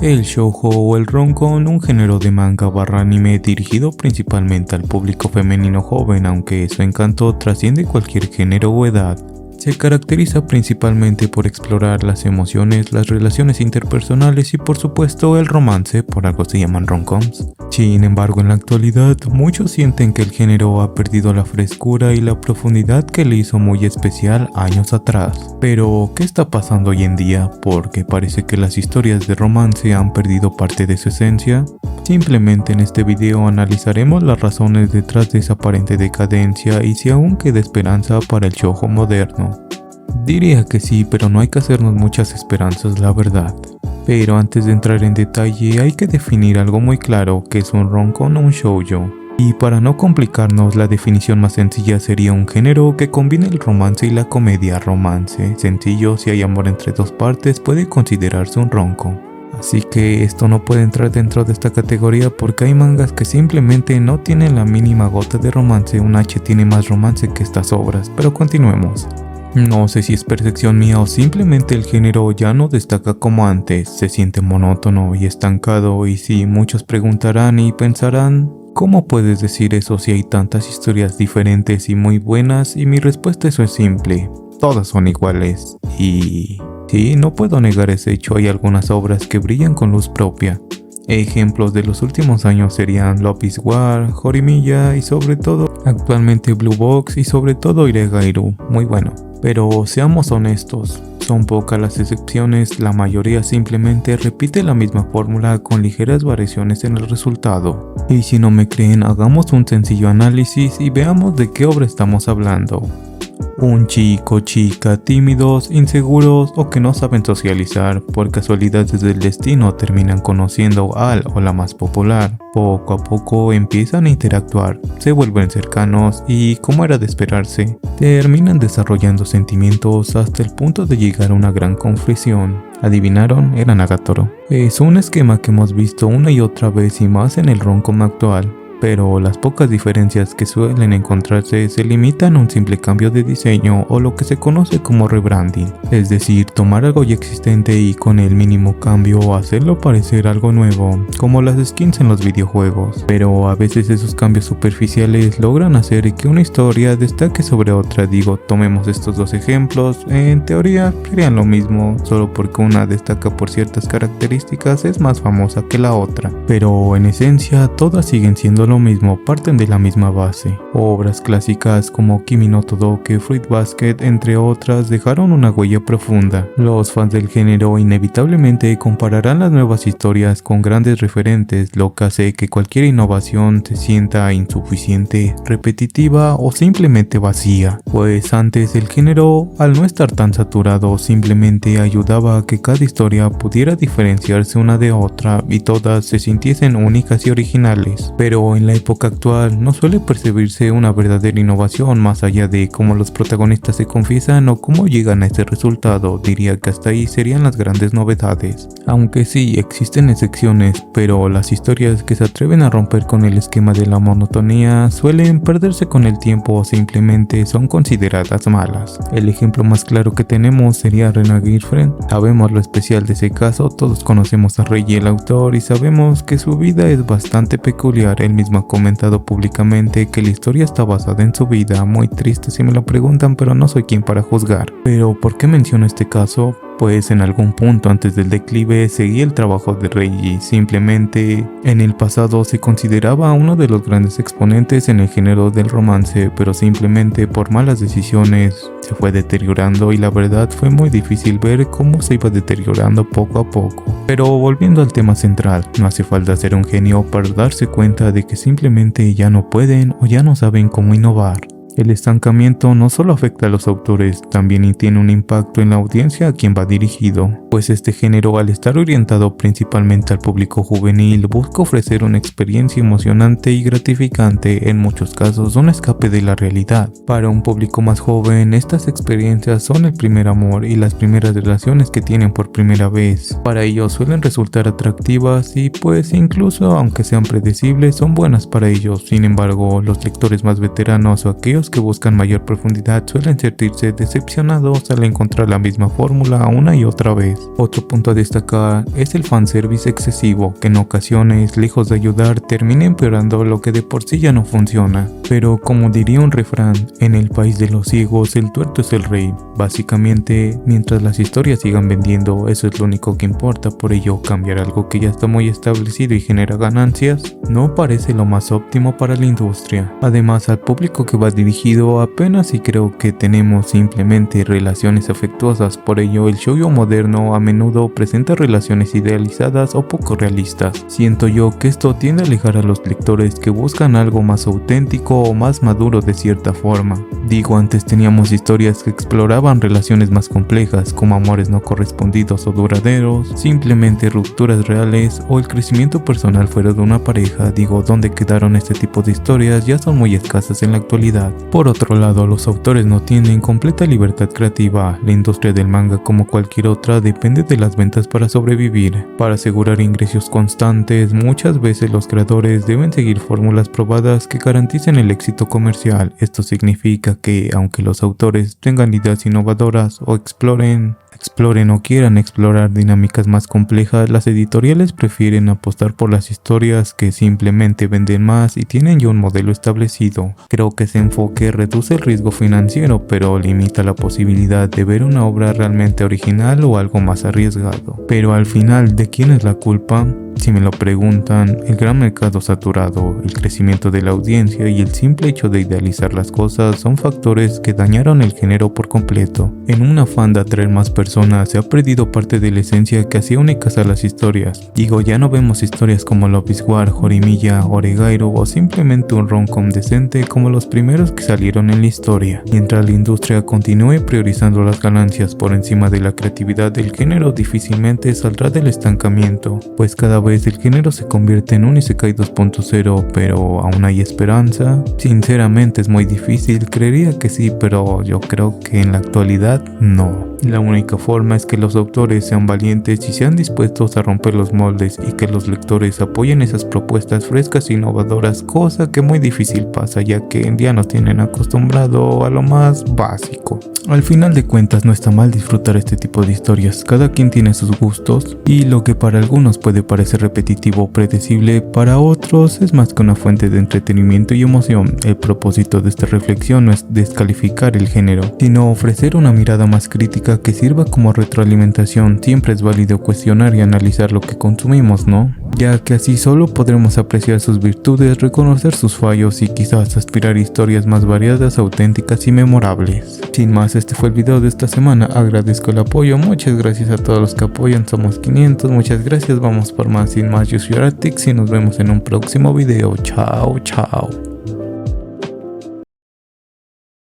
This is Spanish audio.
El shoujo o el roncon, un género de manga barra anime dirigido principalmente al público femenino joven, aunque su encanto trasciende cualquier género o edad. Se caracteriza principalmente por explorar las emociones, las relaciones interpersonales y por supuesto el romance, por algo se llaman romcoms. Sin embargo, en la actualidad, muchos sienten que el género ha perdido la frescura y la profundidad que le hizo muy especial años atrás. Pero, ¿qué está pasando hoy en día? Porque parece que las historias de romance han perdido parte de su esencia. Simplemente en este video analizaremos las razones detrás de esa aparente decadencia y si aún queda esperanza para el shoujo moderno. Diría que sí, pero no hay que hacernos muchas esperanzas, la verdad. Pero antes de entrar en detalle hay que definir algo muy claro, que es un roncon o un shoujo. Y para no complicarnos, la definición más sencilla sería un género que combine el romance y la comedia. Romance sencillo, si hay amor entre dos partes, puede considerarse un roncon. Así que esto no puede entrar dentro de esta categoría porque hay mangas que simplemente no tienen la mínima gota de romance. Un H tiene más romance que estas obras, pero continuemos. No sé si es percepción mía o simplemente el género ya no destaca como antes, se siente monótono y estancado, y sí, muchos preguntarán y pensarán, ¿cómo puedes decir eso si hay tantas historias diferentes y muy buenas? Y mi respuesta a eso es simple, todas son iguales. Y sí, no puedo negar ese hecho, hay algunas obras que brillan con luz propia. Ejemplos de los últimos años serían Love is War, Horimiya y sobre todo actualmente Blue Box y sobre todo Iregairu, muy bueno. Pero seamos honestos, son pocas las excepciones, la mayoría simplemente repite la misma fórmula con ligeras variaciones en el resultado. Y si no me creen, hagamos un sencillo análisis y veamos de qué obra estamos hablando. Un chico, chica, tímidos, inseguros o que no saben socializar, por casualidades del destino terminan conociendo al o la más popular. Poco a poco empiezan a interactuar, se vuelven cercanos y, como era de esperarse, terminan desarrollando sentimientos hasta el punto de llegar a una gran confesión. ¿Adivinaron? Era Nagatoro. Es un esquema que hemos visto una y otra vez y más en el roncom actual. Pero las pocas diferencias que suelen encontrarse se limitan a un simple cambio de diseño o lo que se conoce como rebranding, es decir, tomar algo ya existente y con el mínimo cambio hacerlo parecer algo nuevo, como las skins en los videojuegos. Pero a veces esos cambios superficiales logran hacer que una historia destaque sobre otra. Digo, tomemos estos dos ejemplos, en teoría serían lo mismo, solo porque una destaca por ciertas características es más famosa que la otra, pero en esencia todas siguen siendo lo mismo, parten de la misma base. Obras clásicas como Kimi no Todoke, Fruit Basket, entre otras, dejaron una huella profunda. Los fans del género inevitablemente compararán las nuevas historias con grandes referentes, lo que hace que cualquier innovación se sienta insuficiente, repetitiva o simplemente vacía. Pues antes el género, al no estar tan saturado, simplemente ayudaba a que cada historia pudiera diferenciarse una de otra y todas se sintiesen únicas y originales. Pero en la época actual no suele percibirse una verdadera innovación más allá de cómo los protagonistas se confiesan o cómo llegan a ese resultado. Diría que hasta ahí serían las grandes novedades. Aunque sí, existen excepciones, pero las historias que se atreven a romper con el esquema de la monotonía suelen perderse con el tiempo o simplemente son consideradas malas. El ejemplo más claro que tenemos sería Renna Girlfriend. Sabemos lo especial de ese caso, todos conocemos a Reiji el autor y sabemos que su vida es bastante peculiar. Él mismo ha comentado públicamente que la historia está basada en su vida, muy triste si me lo preguntan, pero no soy quien para juzgar. Pero ¿por qué menciono este caso? Pues en algún punto antes del declive seguía el trabajo de Reiji. Simplemente en el pasado se consideraba uno de los grandes exponentes en el género del romance, pero simplemente por malas decisiones se fue deteriorando y la verdad fue muy difícil ver cómo se iba deteriorando poco a poco. Pero volviendo al tema central, no hace falta ser un genio para darse cuenta de que simplemente ya no pueden o ya no saben cómo innovar. El estancamiento no solo afecta a los autores, también tiene un impacto en la audiencia a quien va dirigido, pues este género, al estar orientado principalmente al público juvenil, busca ofrecer una experiencia emocionante y gratificante, en muchos casos un escape de la realidad. Para un público más joven, estas experiencias son el primer amor y las primeras relaciones que tienen por primera vez. Para ellos suelen resultar atractivas y pues incluso aunque sean predecibles, son buenas para ellos. Sin embargo, los lectores más veteranos o aquellos aquellos que buscan mayor profundidad suelen sentirse decepcionados al encontrar la misma fórmula una y otra vez. Otro punto a destacar es el fanservice excesivo, que en ocasiones, lejos de ayudar, termina empeorando lo que de por sí ya no funciona. Pero como diría un refrán, en el país de los ciegos el tuerto es el rey. Básicamente, mientras las historias sigan vendiendo, eso es lo único que importa. Por ello, cambiar algo que ya está muy establecido y genera ganancias no parece lo más óptimo para la industria. Además, al público que va dirigido apenas si creo que tenemos simplemente relaciones afectuosas. Por ello, el shoujo moderno a menudo presenta relaciones idealizadas o poco realistas. Siento yo que esto tiende a alejar a los lectores que buscan algo más auténtico o más maduro de cierta forma. Digo, antes teníamos historias que exploraban relaciones más complejas, como amores no correspondidos o duraderos, simplemente rupturas reales o el crecimiento personal fuera de una pareja. Digo, ¿dónde quedaron este tipo de historias? Ya son muy escasas en la actualidad. Por otro lado, los autores no tienen completa libertad creativa. La industria del manga, como cualquier otra, depende de las ventas para sobrevivir. Para asegurar ingresos constantes, muchas veces los creadores deben seguir fórmulas probadas que garanticen el éxito comercial. Esto significa que, aunque los autores tengan ideas innovadoras o exploren o quieran explorar dinámicas más complejas, las editoriales prefieren apostar por las historias que simplemente venden más y tienen ya un modelo establecido. Creo que ese enfoque reduce el riesgo financiero, pero limita la posibilidad de ver una obra realmente original o algo más arriesgado. Pero al final, ¿de quién es la culpa? Si me lo preguntan, el gran mercado saturado, el crecimiento de la audiencia y el simple hecho de idealizar las cosas son factores que dañaron el género por completo. En un afán de atraer más personas, se ha perdido parte de la esencia que hacía únicas a las historias. Digo, ya no vemos historias como Love is War, Horimiya, Oregairo o simplemente un rom-com decente como los primeros que salieron en la historia. Mientras la industria continúe priorizando las ganancias por encima de la creatividad del género, difícilmente saldrá del estancamiento, pues cada vez el género se convierte en un Isekai 2.0, pero aún hay esperanza. Sinceramente es muy difícil, creería que sí, pero yo creo que en la actualidad no. La única forma es que los autores sean valientes y sean dispuestos a romper los moldes y que los lectores apoyen esas propuestas frescas e innovadoras, cosa que muy difícil pasa ya que ya nos tienen acostumbrado a lo más básico. Al final de cuentas no está mal disfrutar este tipo de historias, cada quien tiene sus gustos y lo que para algunos puede parecer repetitivo o predecible, para otros es más que una fuente de entretenimiento y emoción. El propósito de esta reflexión no es descalificar el género, sino ofrecer una mirada más crítica que sirva como retroalimentación. Siempre es válido cuestionar y analizar lo que consumimos, ¿no? Ya que así solo podremos apreciar sus virtudes, reconocer sus fallos y quizás aspirar a historias más variadas, auténticas y memorables. Sin más, este fue el video de esta semana. Agradezco el apoyo, muchas gracias a todos los que apoyan, somos 500, muchas gracias, vamos por más. Sin más, yo soy Aratix y nos vemos en un próximo video. Chao, chao.